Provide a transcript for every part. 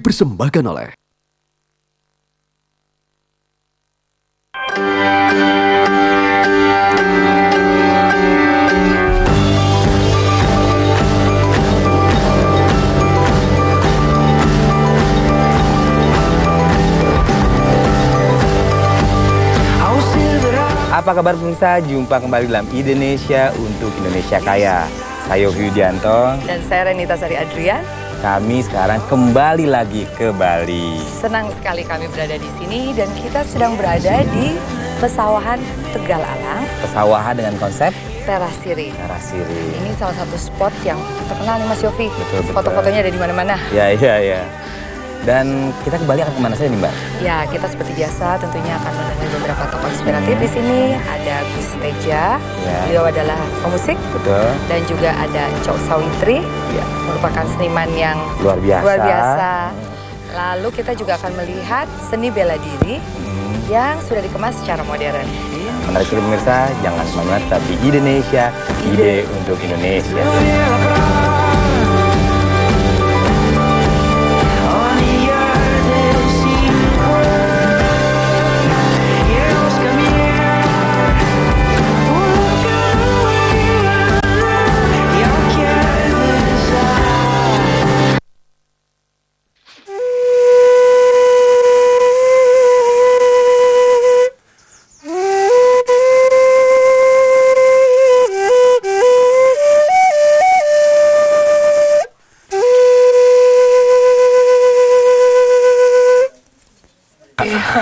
dipersembahkan oleh Apa kabar pemirsa? Jumpa kembali dalam Indonesia untuk Indonesia Kaya. Saya Yogi Widianto. Dan saya Renita Sari Adrian. Kami sekarang kembali lagi ke Bali. Senang sekali kami berada di sini dan kita sedang berada di Pesawahan Tegal Alang. Pesawahan dengan konsep Terasiri. Terasiri. Ini salah satu spot yang terkenal nih Mas Yofi. Betul. Foto-fotonya ada di mana-mana. Ya. Dan kita kembali akan kemana saja nih Mbak? Ya, kita seperti biasa tentunya akan mendengar beberapa tokoh inspiratif di sini. Ada Gus Teja, beliau adalah pemusik. Betul. Dan juga ada Cok Sawitri, merupakan seniman yang luar biasa. Lalu kita juga akan melihat seni bela diri yang sudah dikemas secara modern. Menarik sekali pemirsa, jangan kemana-mana, tapi Indonesia, ide untuk Indonesia.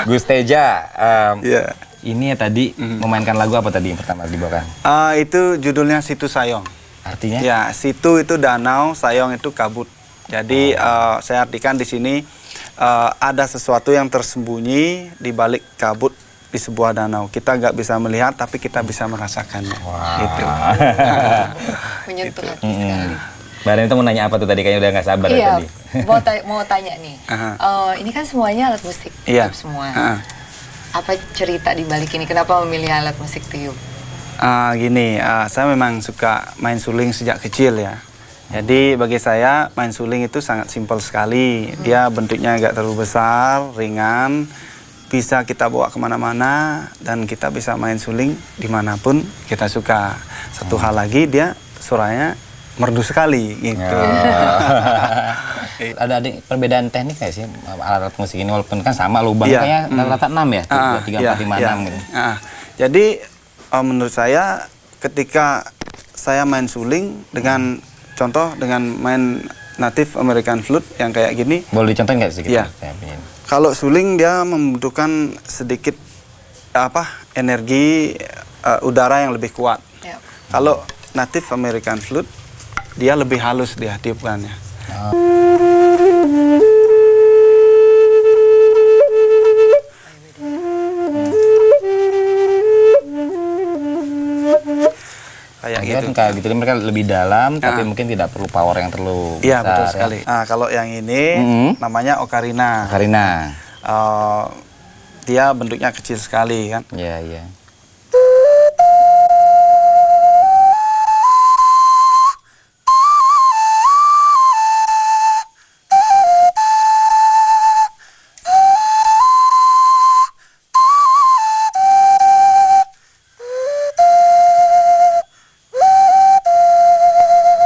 Gus Teja, ini ya tadi memainkan lagu apa tadi yang pertama dibawakan? Itu judulnya Situ Sayong. Artinya? Ya, situ itu danau, sayong itu kabut. Jadi saya artikan di sini ada sesuatu yang tersembunyi di balik kabut di sebuah danau. Kita nggak bisa melihat, tapi kita bisa merasakannya. Wow. Gitu. Menyentuh hati sekali. Mbak Renita mau nanya apa tuh tadi? Kayaknya udah nggak sabar Iya, tadi. mau tanya nih. Ini kan semuanya alat musik, Iya. tiup semua. Apa cerita di balik ini? Kenapa memilih alat musik tiup? Gini, saya memang suka main suling sejak kecil ya. Jadi bagi saya main suling itu sangat simpel sekali. Dia bentuknya nggak terlalu besar, ringan, bisa kita bawa kemana-mana dan kita bisa main suling dimanapun kita suka. Satu hal lagi, dia suaranya merdu sekali gitu. Ada perbedaan teknik nggak sih alat musik ini, walaupun kan sama lubangnya kayaknya rata-rata 6 ya, 3, 4, 5, 6 gitu. Jadi menurut saya ketika saya main suling dengan contoh dengan main Native American Flute yang kayak gini. Boleh dicontohin nggak sih? Iya. Kalau suling dia membutuhkan sedikit energi udara yang lebih kuat. Ya. Kalau Native American Flute dia lebih halus dia tiupannya. Kayak gitu. Kayak gitu, mereka lebih dalam, tapi mungkin tidak perlu power yang terlalu besar. Iya, betul sekali. Nah, kalau yang ini namanya ocarina. Ocarina. Dia bentuknya kecil sekali kan. Iya.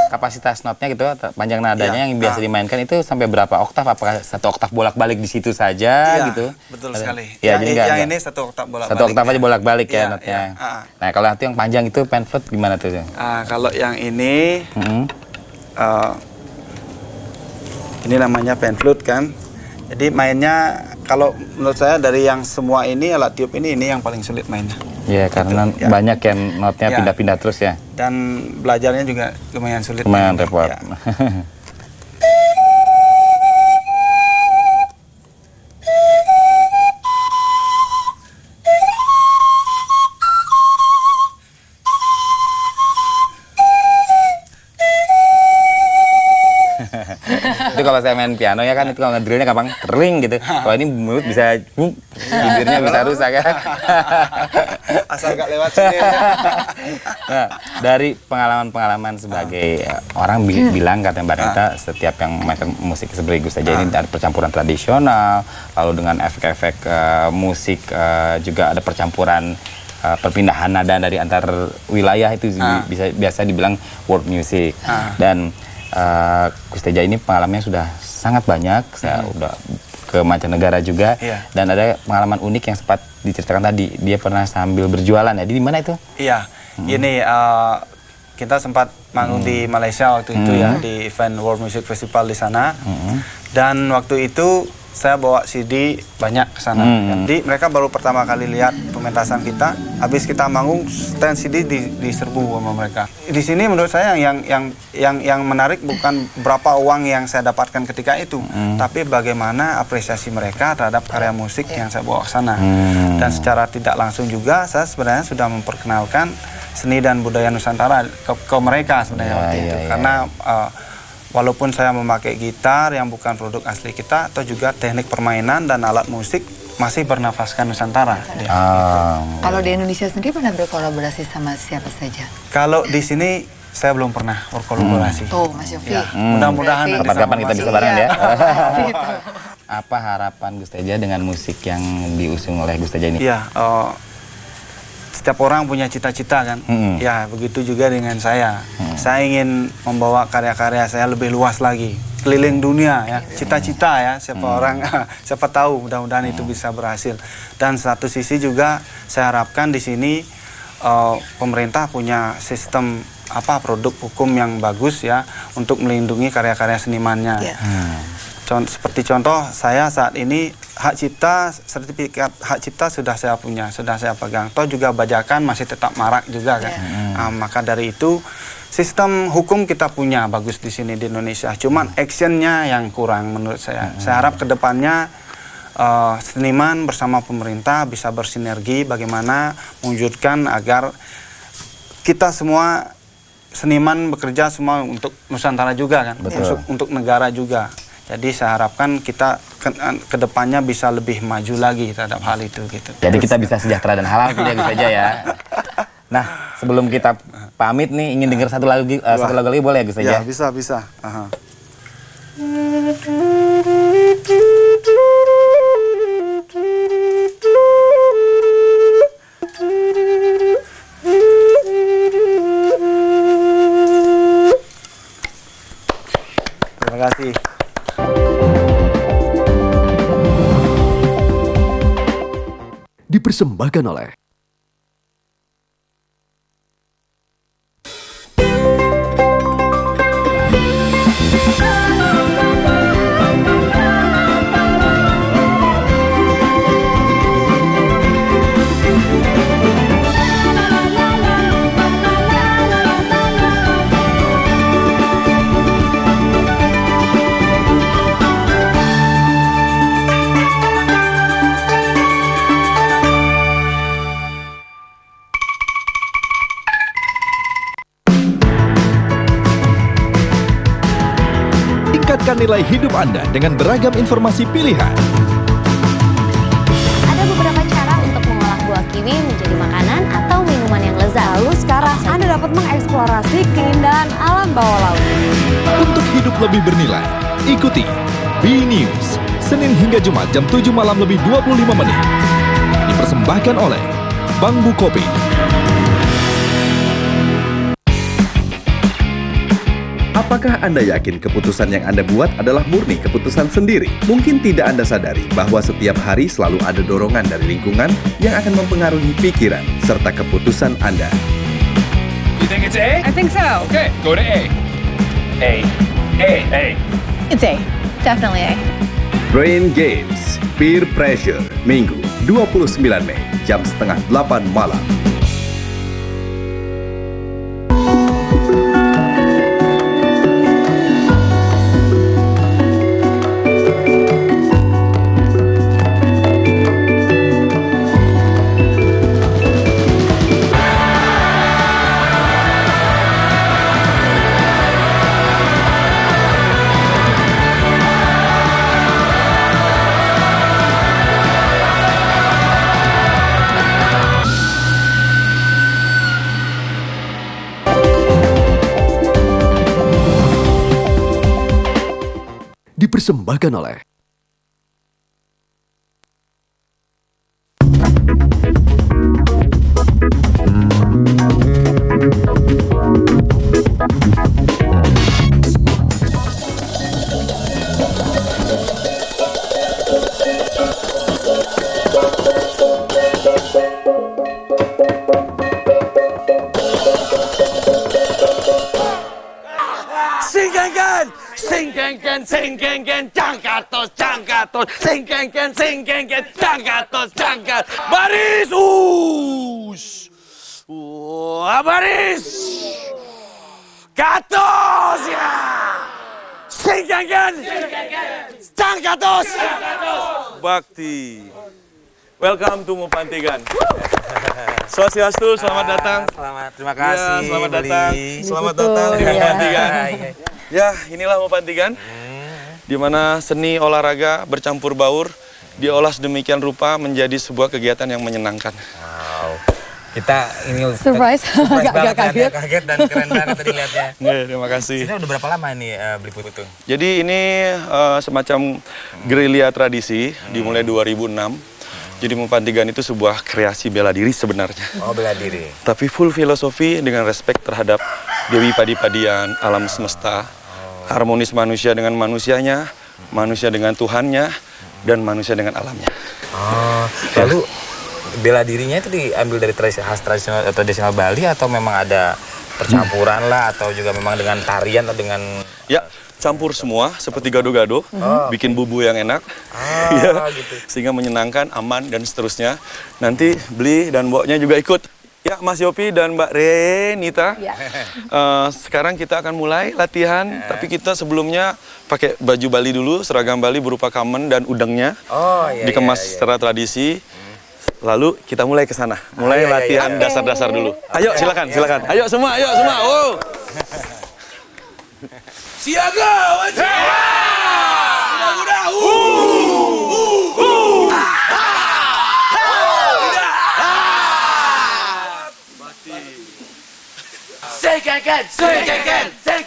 Kapasitas notnya gitu, panjang nadanya yang biasa dimainkan itu sampai berapa oktav? Apakah 1 oktav bolak-balik di situ saja gitu? Betul sekali. Ya, yang jadi enggak. Ini 1 oktav bolak-balik. 1 oktav aja bolak-balik ya notnya. Nah, kalau itu yang panjang itu pan flute gimana tuh? Kalau yang ini ini namanya pan flute kan. Jadi mainnya kalau menurut saya dari yang semua ini alat tiup ini yang paling sulit mainnya. Iya, karena banyak yang notnya pindah-pindah terus ya. Dan belajarnya juga lumayan sulit. Lumayan repot. Itu kalau saya main piano ya kan, itu kalau ngedrillnya gampang kering gitu. Kalau ini mulut bisa, bibirnya bisa rusak ya. Asal gak lewat sini. Nah, dari pengalaman-pengalaman sebagai orang bilang katanya Mbak Neta, setiap yang mainkan musik seperti Gus Teja ini ada percampuran tradisional, lalu dengan efek-efek musik juga ada percampuran perpindahan nada dari antar wilayah, itu biasa dibilang world music. Dan Gus Teja ini pengalamannya sudah sangat banyak, saya udah ke mancanegara juga, dan ada pengalaman unik yang sempat diceritakan tadi, dia pernah sambil berjualan ya, di mana itu? Iya, ini kita sempat manggung di Malaysia waktu itu ya, di event World Music Festival di sana, dan waktu itu saya bawa CD banyak ke sana. Jadi mereka baru pertama kali lihat pementasan kita, habis kita manggung stand CD diserbu sama mereka. Di sini menurut saya yang menarik bukan berapa uang yang saya dapatkan ketika itu, tapi bagaimana apresiasi mereka terhadap karya musik yang saya bawa ke sana. Dan secara tidak langsung juga saya sebenarnya sudah memperkenalkan seni dan budaya Nusantara ke mereka sebenarnya waktu itu. Karena walaupun saya memakai gitar yang bukan produk asli kita, atau juga teknik permainan dan alat musik masih bernafaskan Nusantara. Kalau di Indonesia sendiri pernah berkolaborasi sama siapa saja? Kalau di sini saya belum pernah berkolaborasi. Tuh, Mas Yofi. Ya, mudah-mudahan Kapan-kapan kita bisa bareng ya. Gitu. Apa harapan Gus Teja dengan musik yang diusung oleh Gus Teja ini? Iya, setiap orang punya cita-cita kan. Ya, begitu juga dengan saya. Saya ingin membawa karya-karya saya lebih luas lagi, keliling dunia ya. Cita-cita ya, siapa orang, siapa tahu mudah-mudahan itu bisa berhasil. Dan satu sisi juga saya harapkan di sini pemerintah punya sistem produk hukum yang bagus ya untuk melindungi karya-karya senimannya. Seperti contoh, saya saat ini hak cipta, sertifikat hak cipta sudah saya punya, sudah saya pegang. Toh juga bajakan masih tetap marak juga kan. Maka dari itu sistem hukum kita punya bagus di sini di Indonesia. Cuman actionnya yang kurang menurut saya. Saya harap kedepannya seniman bersama pemerintah bisa bersinergi bagaimana mewujudkan agar kita semua seniman bekerja semua untuk Nusantara juga kan, untuk negara juga. Jadi saya harapkan kita kedepannya bisa lebih maju lagi terhadap hal itu gitu. Jadi kita bisa sejahtera dan halal gitu saja ya. Nah, sebelum kita pamit nih, ingin dengar satu lagu lagi boleh ya Gus Teja? Ya, bisa. Terima kasih. Dipersembahkan oleh tingkatkan nilai hidup Anda dengan beragam informasi pilihan. Ada beberapa cara untuk mengolah buah kiwi menjadi makanan atau minuman yang lezat. Lalu sekarang Anda dapat mengeksplorasi keindahan alam bawah laut. Untuk hidup lebih bernilai, ikuti B-News, Senin hingga Jumat jam 7 malam lebih 25 menit. Dipersembahkan oleh Bank Bukopin. Apakah Anda yakin keputusan yang Anda buat adalah murni keputusan sendiri? Mungkin tidak Anda sadari bahwa setiap hari selalu ada dorongan dari lingkungan yang akan mempengaruhi pikiran serta keputusan Anda. You think it's A? I think so. Okay, go to A. A. It's A. Definitely A. Brain Games, Peer Pressure, Minggu, 29 Mei, jam 7:30 malam. dipersembahkan oleh Singkengken, jangkatos, singkengken, jangkatos, baris, baris, katos, ya, singkengken, jangkatos, Bakti. Welcome to Mupantigan. Swastiastu, selamat datang. Terima kasih. Ya, selamat datang. Selamat datang di Mupantigan. Ya, inilah Mupantigan. Di mana seni olahraga bercampur baur diolah sedemikian rupa menjadi sebuah kegiatan yang menyenangkan. Wow. Kita ini Surprise. banget, kaget. kaget dan keren banget tadi lihatnya. Terima kasih. Ini udah berapa lama nih beli putung? Jadi ini semacam gerilya tradisi dimulai 2006. Jadi Mupantigan itu sebuah kreasi bela diri sebenarnya. Oh, bela diri. Tapi full filosofi dengan respect terhadap Dewi Padi-Padian, alam semesta. Harmonis manusia dengan manusianya, manusia dengan Tuhannya, dan manusia dengan alamnya. Oh, lalu bela dirinya itu diambil dari tradisional Bali atau memang ada percampuran lah atau juga memang dengan tarian atau dengan ya campur semua seperti gado-gado, bikin bubu yang enak, ya, gitu. Sehingga menyenangkan, aman dan seterusnya. Nanti Beli dan Mboknya juga ikut. Ya, Mas Yopi dan Mbak Renita. Ya. Sekarang kita akan mulai latihan, tapi kita sebelumnya pakai baju Bali dulu, seragam Bali berupa kamen dan udangnya. Dikemas secara tradisi. Lalu kita mulai ke sana. Mulai latihan dasar-dasar dulu. Ayo, silakan. Ayo semua. Oh. siaga, udah.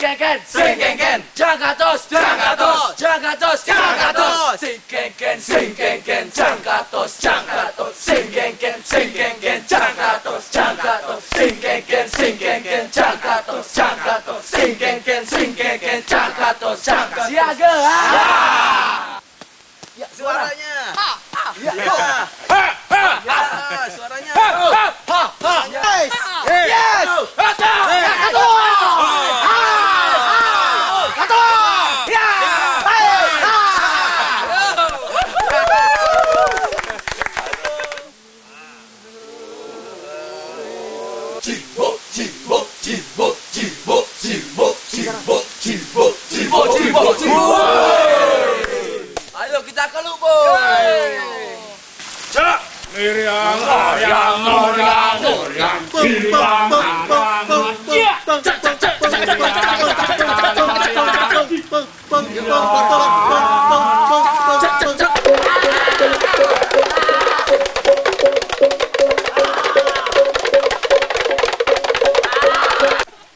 Singkengken, jangkatos, jangkatos, singkengken, jangkatos, singkengken, jangkatos, singkengken, jangkatos, siaga. Ya, suaranya. Suaranya. Yes. Ayo kita ke Lubuk.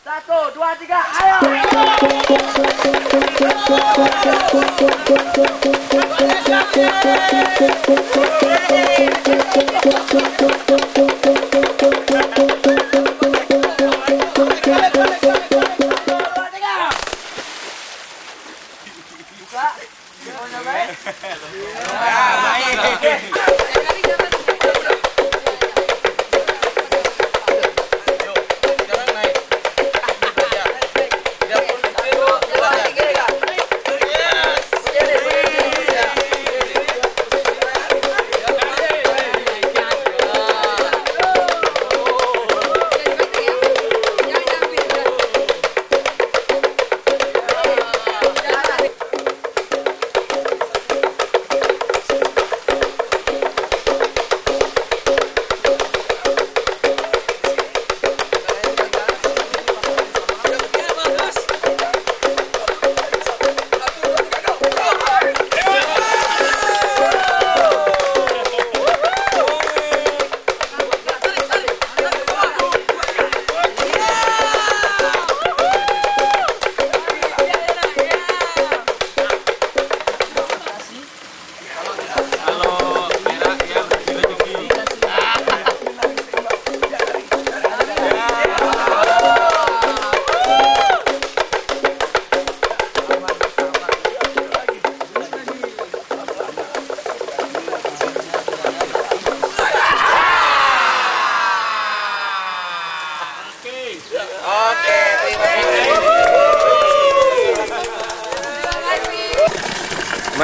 Satu, dua, tiga, ayo.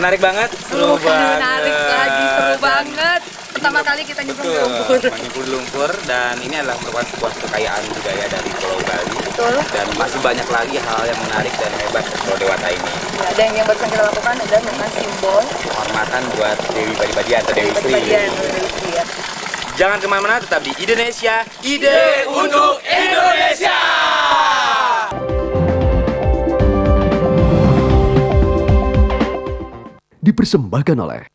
Menarik banget, seru banget. Menarik lagi, seru banget. Pertama kali kita nyemplung di lumpur. Menyemplung di lumpur, dan ini adalah merupakan sebuah kekayaan budaya dari Pulau Bali. Betul. Dan masih banyak lagi hal yang menarik dan hebat di Pulau Dewata ini. Ya, dan yang barusan kita lakukan adalah memang simbol Penghormatan buat Dewi Badi-Badian atau Dewi Sri. Badi-Badian, Dewi Sri ya. Jangan kemana-mana, tetap di Indonesia. Ide untuk Indonesia. Dipersembahkan oleh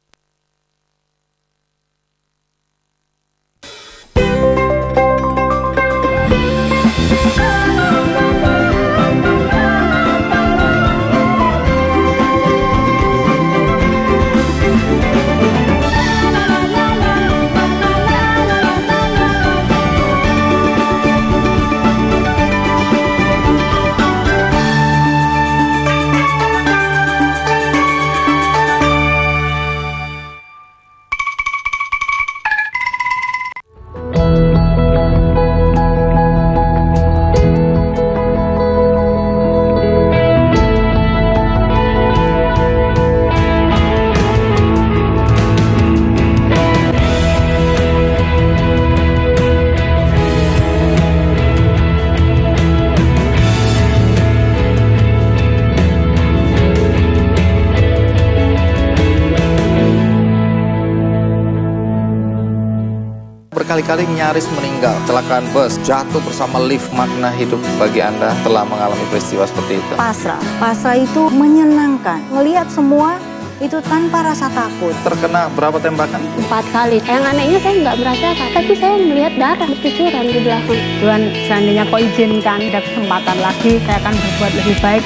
berkali-kali nyaris meninggal. Kecelakaan bus, jatuh bersama lift. Makna hidup bagi Anda telah mengalami peristiwa seperti itu? Pasrah. Pasrah itu menyenangkan. Ngelihat semua itu tanpa rasa takut. Terkena berapa tembakan? 4 kali. Yang anehnya saya nggak merasakan, tapi saya melihat darah bercucuran di belakang. Tuhan seandainya kau izinkan, ada kesempatan lagi, saya akan berbuat lebih baik.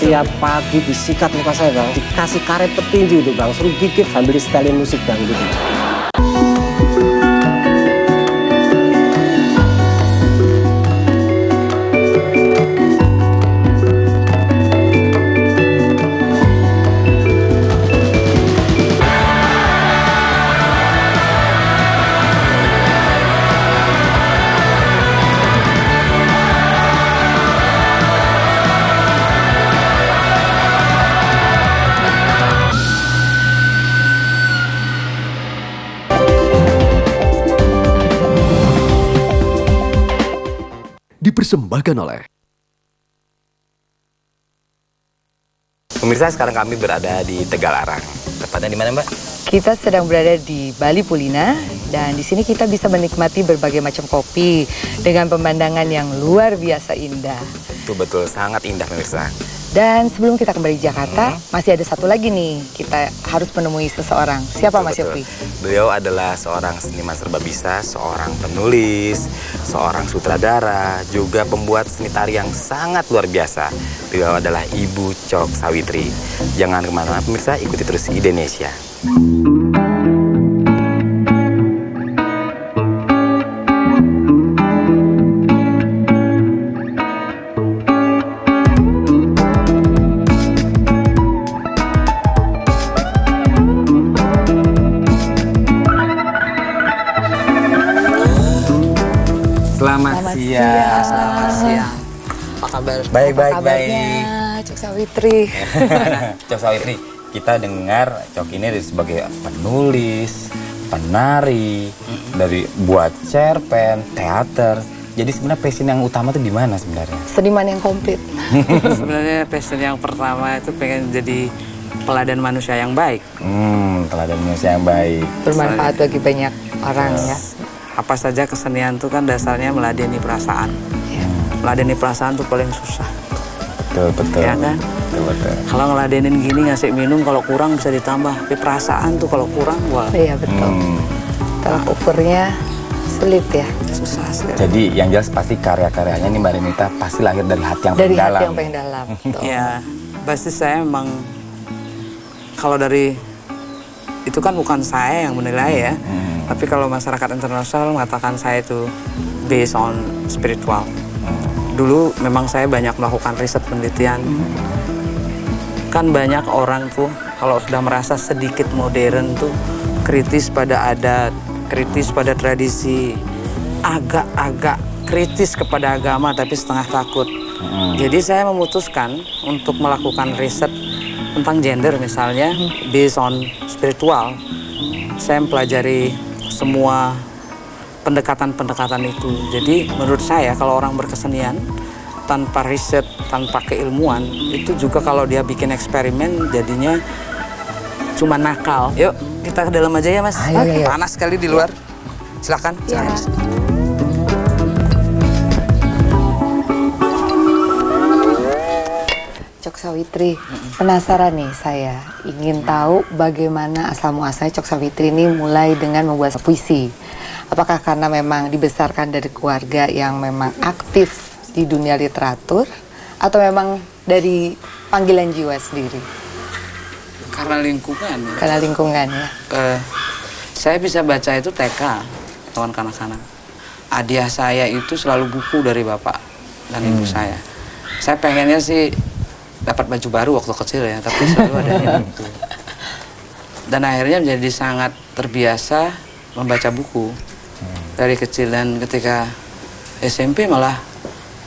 Tiap pagi disikat muka saya, Bang. Dikasih karet petinju itu, Bang. Suruh gigit sambil setelin musik dangdut. Dipersembahkan oleh Pemirsa, sekarang kami berada di Tegalarang. Tepatnya di mana, Mbak? Kita sedang berada di Bali Pulina dan di sini kita bisa menikmati berbagai macam kopi dengan pemandangan yang luar biasa indah. Itu betul, sangat indah, pemirsa. Dan sebelum kita kembali ke Jakarta, masih ada satu lagi nih, kita harus menemui seseorang. Siapa Mas Yopi? Beliau adalah seorang seniman serbabisa, seorang penulis, seorang sutradara, juga pembuat seni tari yang sangat luar biasa. Beliau adalah Ibu Cok Sawitri. Jangan kemana-mana pemirsa, ikuti terus Indonesia. Selamat siang. Apa kabar? Baik. Cok Sawitri. Cok Sawitri, kita dengar Cok ini sebagai penulis, penari, dari buat cerpen, teater. Jadi sebenarnya passion yang utama itu di mana sebenarnya? Seniman yang komplit. Sebenarnya passion yang pertama itu pengen jadi teladan manusia yang baik. Teladan manusia yang baik. Bermanfaat bagi banyak orang ya. Apa saja kesenian itu kan dasarnya meladeni perasaan. Meladeni perasaan tuh paling susah. Betul. Ya kan? Betul. Kalau ngeladenin gini ngasih minum, kalau kurang bisa ditambah. Tapi perasaan tuh kalau kurang, wah. Iya betul. Tolak ukurnya sulit ya. Susah sekali. Jadi yang jelas pasti karya-karyanya nih Mbak Renita pasti lahir dari hati yang paling dalam. Dari hati yang paling dalam. Ya, pasti saya emang kalau dari itu kan bukan saya yang menilai ya. Tapi kalau masyarakat internasional mengatakan saya itu based on spiritual. Dulu memang saya banyak melakukan riset penelitian. Kan banyak orang tuh kalau sudah merasa sedikit modern tuh kritis pada adat, kritis pada tradisi, agak-agak kritis kepada agama tapi setengah takut. Jadi saya memutuskan untuk melakukan riset tentang gender misalnya, based on spiritual, saya mempelajari semua pendekatan-pendekatan itu. Jadi menurut saya kalau orang berkesenian tanpa riset, tanpa keilmuan, itu juga kalau dia bikin eksperimen jadinya cuma nakal. Yuk kita ke dalam aja ya Mas. Ayo. Panas sekali di luar. Silakan. Ya. Cok Sawitri, penasaran nih saya, ingin tahu bagaimana asal muasalnya Cok Sawitri ini mulai dengan membuat puisi. Apakah karena memang dibesarkan dari keluarga yang memang aktif di dunia literatur, atau memang dari panggilan jiwa sendiri? Karena lingkungan. Karena lingkungan ya. Saya bisa baca itu TK, kawan kanak-kanak. Hadiah saya itu selalu buku dari bapak dan ibu saya. Saya pengennya sih dapat baju baru waktu kecil ya, tapi selalu ada buku. Dan akhirnya menjadi sangat terbiasa membaca buku dari kecil, dan ketika SMP malah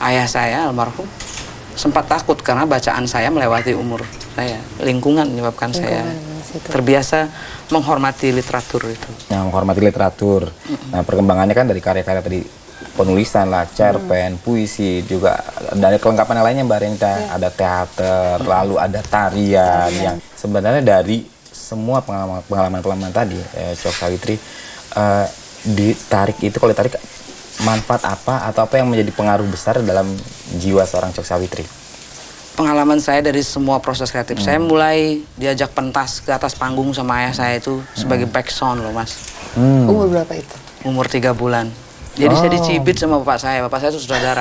ayah saya almarhum sempat takut karena bacaan saya melewati umur saya. Lingkungan menyebabkan saya terbiasa menghormati literatur itu. Yang menghormati literatur. Nah, perkembangannya kan dari karya-karya tadi, penulisan lah, cerpen, puisi, juga dari kelengkapan yang lainnya Mbak Renita. Ada teater, lalu ada tarian, yang sebenarnya dari semua pengalaman-pengalaman tadi, Cok Sawitri, ditarik itu, kalau ditarik manfaat apa atau apa yang menjadi pengaruh besar dalam jiwa seorang Cok Sawitri? Pengalaman saya dari semua proses kreatif, saya mulai diajak pentas ke atas panggung sama ayah saya itu sebagai back sound loh Mas. Umur berapa itu? Umur 3 bulan. Jadi saya dicibit sama bapak saya itu sutradara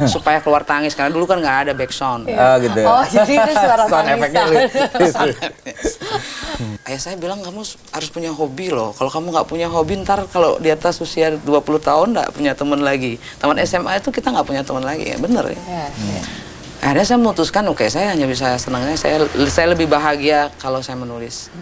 supaya keluar tangis, karena dulu kan nggak ada back sound. Gitu. Oh, jadi itu suara sound efeknya. Ayah saya bilang kamu harus punya hobi loh. Kalau kamu nggak punya hobi, ntar kalau di atas usia 20 tahun nggak punya teman lagi. Taman SMA itu kita nggak punya teman lagi, ya bener ya. Akhirnya saya memutuskan, oke, saya hanya bisa senangnya, saya lebih bahagia kalau saya menulis.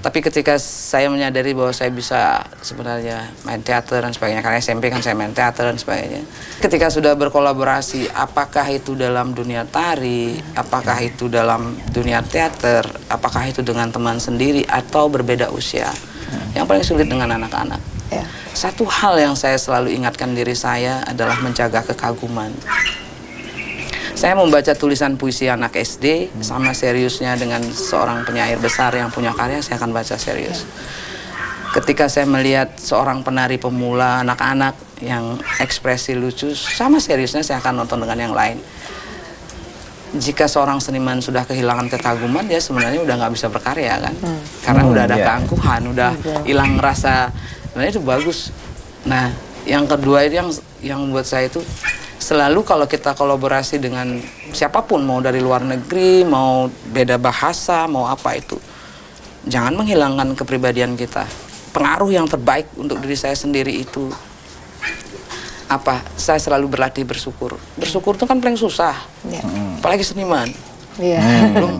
Tapi ketika saya menyadari bahwa saya bisa sebenarnya main teater dan sebagainya, karena SMP kan saya main teater dan sebagainya. Ketika sudah berkolaborasi, apakah itu dalam dunia tari, apakah itu dalam dunia teater, apakah itu dengan teman sendiri atau berbeda usia. Yang paling sulit dengan anak-anak. Satu hal yang saya selalu ingatkan diri saya adalah menjaga kekaguman. Saya membaca tulisan puisi anak SD, sama seriusnya dengan seorang penyair besar yang punya karya, saya akan baca serius. Ketika saya melihat seorang penari pemula, anak-anak yang ekspresi lucu, sama seriusnya saya akan nonton dengan yang lain. Jika seorang seniman sudah kehilangan kekaguman, dia sebenarnya udah nggak bisa berkarya kan. Karena udah ada keangkuhan, udah hilang rasa, sebenarnya itu bagus. Nah, yang kedua itu yang buat saya itu, selalu kalau kita kolaborasi dengan siapapun, mau dari luar negeri, mau beda bahasa, mau apa itu, jangan menghilangkan kepribadian kita. Pengaruh yang terbaik untuk diri saya sendiri itu apa? Saya selalu berlatih bersyukur. Bersyukur itu kan paling susah, apalagi seniman. Belum,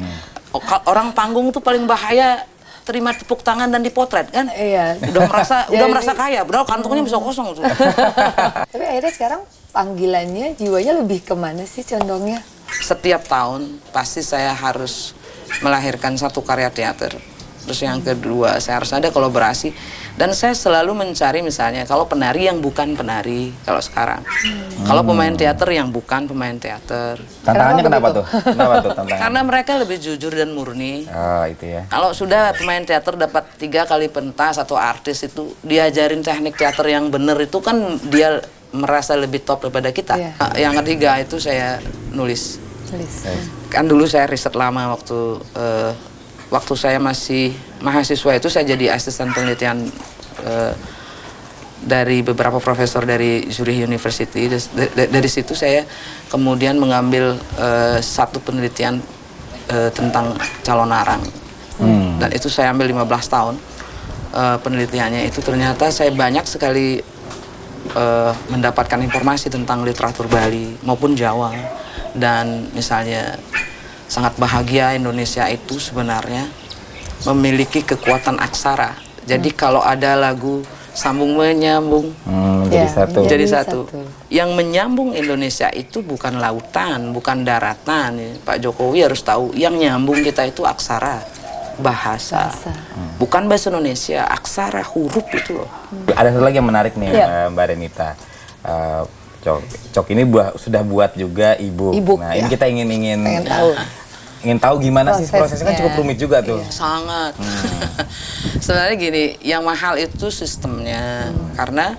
orang panggung itu paling bahaya, terima tepuk tangan dan dipotret kan? Udah merasa kaya, padahal kantongnya bisa kosong tuh. Tapi akhirnya sekarang panggilannya, jiwanya lebih kemana sih condongnya? Setiap tahun pasti saya harus melahirkan satu karya teater. Terus yang kedua, saya harus ada kolaborasi. Dan saya selalu mencari misalnya, kalau penari yang bukan penari, kalau sekarang. Kalau pemain teater yang bukan pemain teater. Tantangannya kenapa tuh? Kenapa tuh tantangannya? Karena mereka lebih jujur dan murni. Oh, itu ya. Kalau sudah pemain teater dapat 3 kali pentas atau artis itu, diajarin teknik teater yang bener itu kan dia merasa lebih top daripada kita. Yang ketiga itu saya nulis. Kan dulu saya riset lama waktu saya masih mahasiswa itu, saya jadi asisten penelitian dari beberapa profesor dari Zurich University. Dari situ saya kemudian mengambil satu penelitian tentang calon arang. Dan itu saya ambil 15 tahun penelitiannya itu. Ternyata saya banyak sekali mendapatkan informasi tentang literatur Bali maupun Jawa. Dan misalnya sangat bahagia Indonesia itu sebenarnya memiliki kekuatan aksara. Jadi kalau ada lagu sambung menyambung. Jadi satu. Jadi satu. Yang menyambung Indonesia itu bukan lautan, bukan daratan. Pak Jokowi harus tahu, yang nyambung kita itu aksara, bahasa. Bukan bahasa Indonesia, aksara, huruf itu loh. Ada satu lagi yang menarik nih, Mbak Renita. Cok ini sudah buat juga e-book. Nah, ini kita ingin tahu gimana sih prosesnya, kan cukup rumit juga tuh. Sangat. Sebenarnya gini, yang mahal itu sistemnya. Karena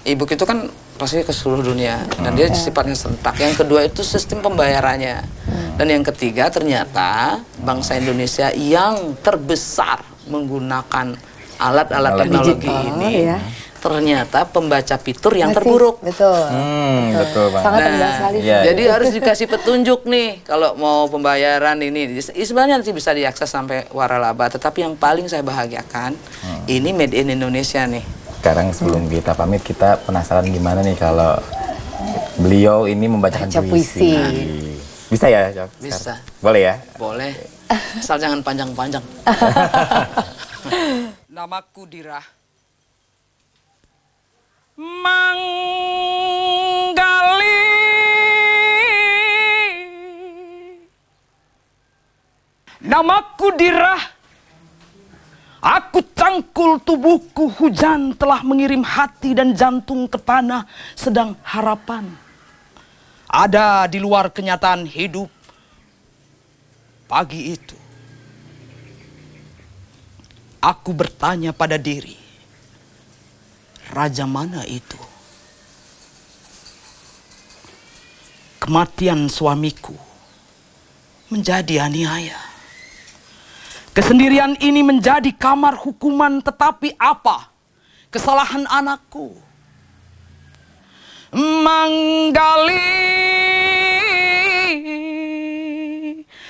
e-book itu kan pasti ke seluruh dunia dan dia sifatnya serentak. Yang kedua itu sistem pembayarannya. Dan yang ketiga ternyata bangsa Indonesia yang terbesar menggunakan alat-alat teknologi ini. Ternyata pembaca fitur yang terburuk. Betul. Betul Bang. Sangat rendah sekali. Jadi harus dikasih petunjuk nih kalau mau pembayaran ini. Sebenarnya nanti bisa diakses sampai waralaba. Tetapi yang paling saya bahagiakan ini made in Indonesia nih. Sekarang sebelum kita pamit, kita penasaran gimana nih kalau beliau ini membacakan puisi. Bisa ya, Cok? Bisa. Boleh ya? Boleh. Asal jangan panjang-panjang. Namaku Dirah. Manggali namaku Dirah, aku cangkul tubuhku, hujan telah mengirim hati dan jantung ke tanah, sedang harapan ada di luar kenyataan hidup. Pagi itu aku bertanya pada diri, raja mana itu? Kematian suamiku menjadi aniaya. Kesendirian ini menjadi kamar hukuman, tetapi apa kesalahan anakku? Manggali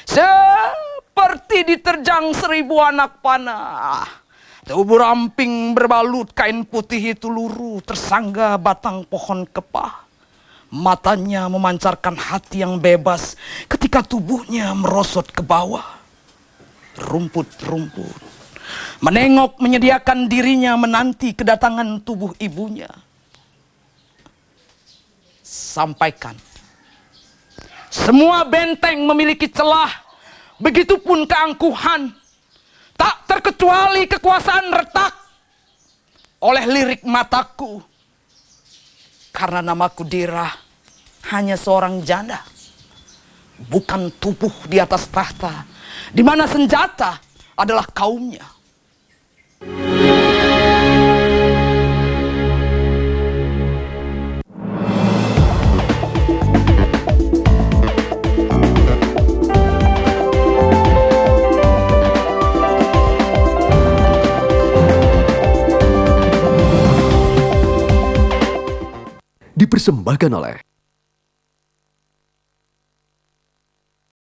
seperti diterjang 1000 anak panah. Tubuh ramping berbalut kain putih itu luruh tersangga batang pohon kepah. Matanya memancarkan hati yang bebas ketika tubuhnya merosot ke bawah. Rumput-rumput menengok menyediakan dirinya menanti kedatangan tubuh ibunya. Sampaikan, semua benteng memiliki celah, begitupun keangkuhan. Tak terkecuali kekuasaan retak oleh lirik mataku. Karena namaku Dirah hanya seorang janda, bukan tubuh di atas tahta, di mana senjata adalah kaumnya. Dipersembahkan oleh